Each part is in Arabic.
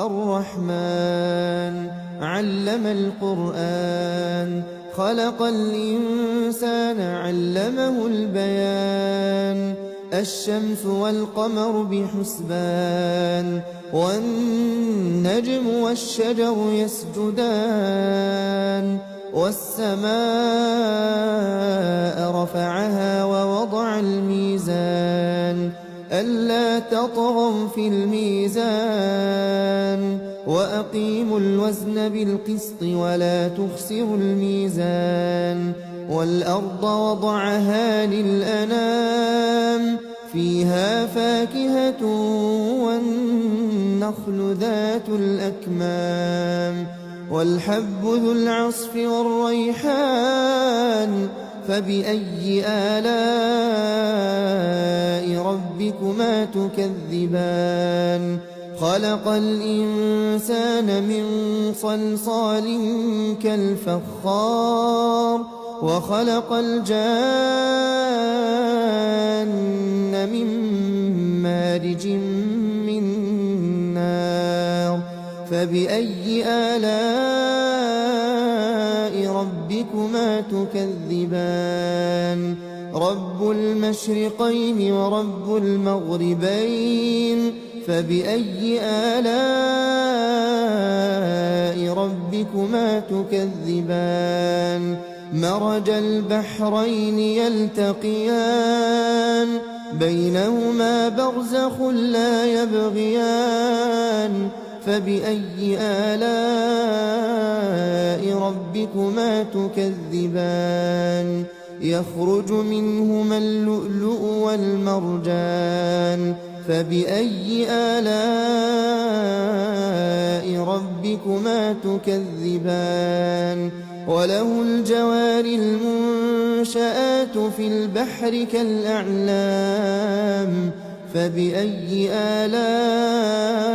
الرحمن علم القرآن خلق الإنسان علمه البيان الشمس والقمر بحسبان والنجم والشجر يسجدان والسماء رفعها ووضع الميزان ألا تطغوا في الميزان وأقيموا الوزن بالقسط ولا تخسروا الميزان والأرض وضعها للأنام فيها فاكهة والنخل ذات الأكمام والحب ذو العصف والريحان فبأي آلاء ربكما تكذبان خلق الإنسان من صلصال كالفخار وخلق الجان من مارج من نار فبأي آلاء ربكما تكذبان رب المشرقين ورب المغربين فبأي آلاء ربكما تكذبان مرج البحرين يلتقيان بينهما برزخ لا يبغيان فبأي آلاء ربكما تكذبان يخرج منهما اللؤلؤ والمرجان فبأي آلاء ربكما تكذبان وله الجوار المنشآت في البحر كالأعلام فبأي آلاء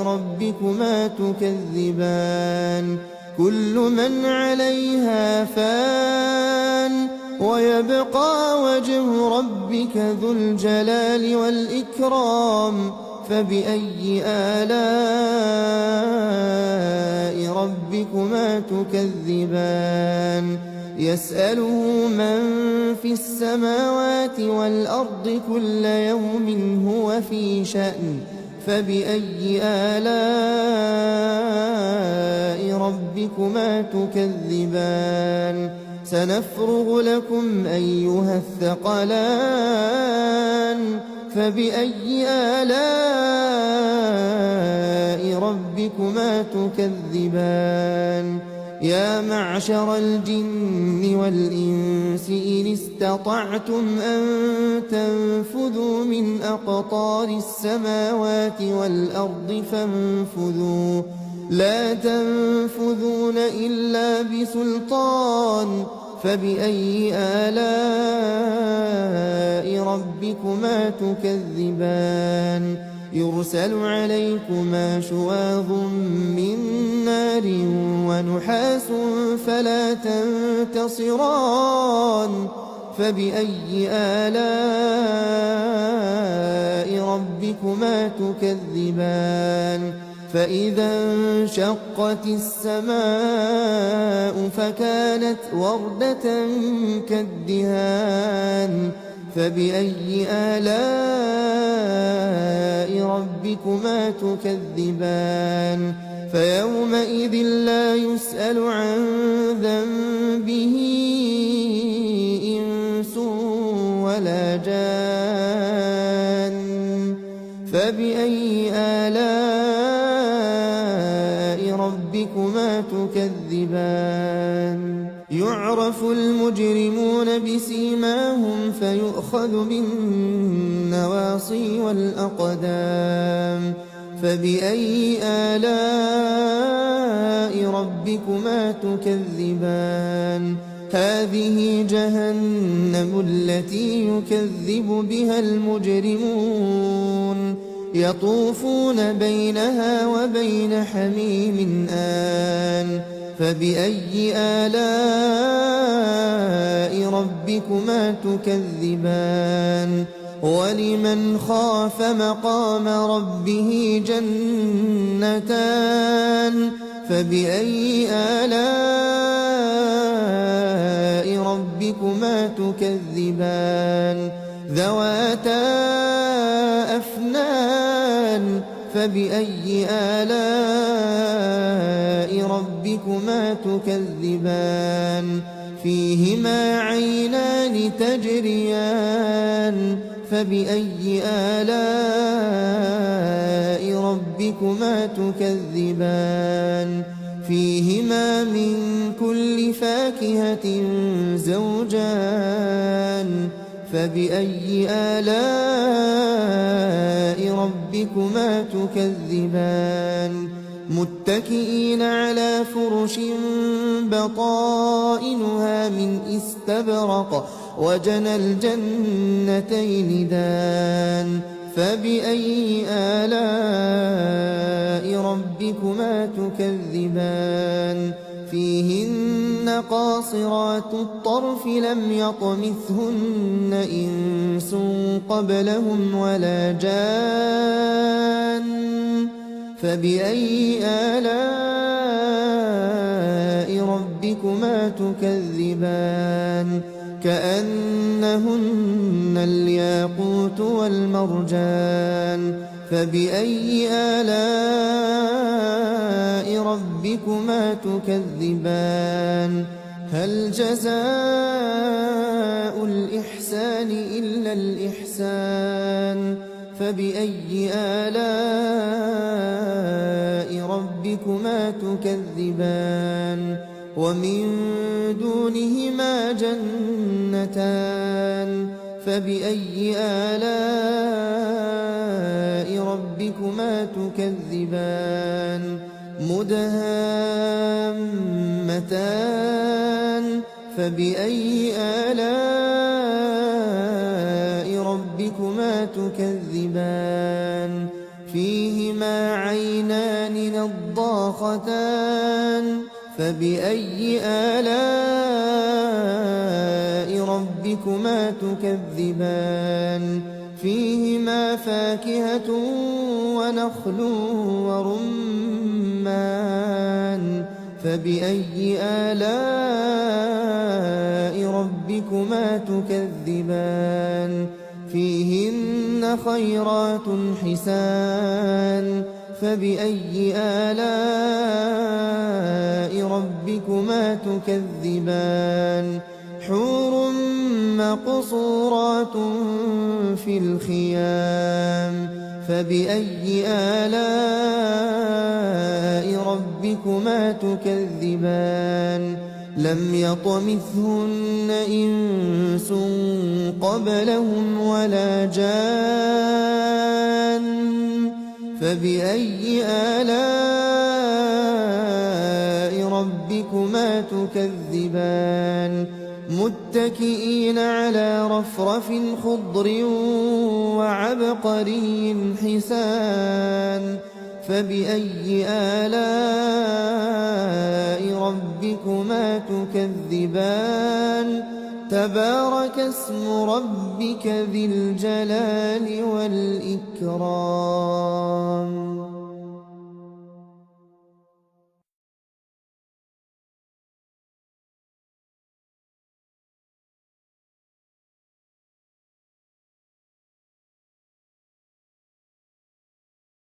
ربكما تكذبان كل من عليها فان ويبقى وجه ربك ذو الجلال والإكرام فبأي آلاء ربكما تكذبان يسأله من في السماوات والأرض كل يوم هو في شأن فبأي آلاء ربكما تكذبان سنفرغ لكم أيها الثقلان فبأي آلاء ربكما تكذبان يا معشر الجن والإنس إن استطعتم أن تنفذوا من أقطار السماوات والأرض فانفذوا لا تنفذون إلا بسلطان فبأي آلاء ربكما تكذبان يرسل عليكما شواظ من نار ونحاس فلا تنتصران فبأي آلاء ربكما تكذبان فإذا انشقت السماء فكانت وردة كالدهان فبأي آلاء ربكما تكذبان فيومئذ لا يسأل عن ذنبه إنس ولا جان فبأي آلاء ربكما تكذبان يعرف المجرمون بسيماهم فيؤخذ بالنواصي والأقدام فبأي آلاء ربكما تكذبان هذه جهنم التي يكذب بها المجرمون يطوفون بينها وبين حميم آن فبأي آلاء ربكما تكذبان ولمن خاف مقام ربه جنتان فبأي آلاء ربكما تكذبان ذواتا أفنان فبأي آلاء ربكما تكذبان فيهما عينان تجريان فبأي آلاء ربكما تكذبان فيهما من كل فاكهة زوجان فبأي آلاء ربكما تكذبان متكئين على فرش بطائنها من استبرق وجنى الجنتين دان فبأي آلاء ربكما تكذبان فيهن قاصرات الطرف لم يطمثهن إنس قبلهم ولا جان فبأي آلاء ربكما تكذبان كأنهن الياقوت والمرجان فبأي آلاء ربكما تكذبان هل جزاء الإحسان إلا الإحسان فبأي آلاء ربكما تكذبان ومن دونهما جنتان فبأي آلاء ربكما تكذبان مدهامتان فبأي آلاء ربكما تكذبان فيهما عينان نضاختان فبأي آلاء ربكما تكذبان فيهما فاكهة ونخل ورمان فبأي آلاء ربكما تكذبان فيهن خيرات حسان فبأي آلاء ربكما تكذبان حور مقصورات في الخيام فبأي آلاء ربكما تكذبان لم يطمثهن إنس قبلهم ولا جان فبأي آلاء ربكما تكذبان متكئين على رفرف خضر وعبقري حسان فبأي آلاء ربكما تكذبان تبارك اسم ربك ذي الجلال والإكرام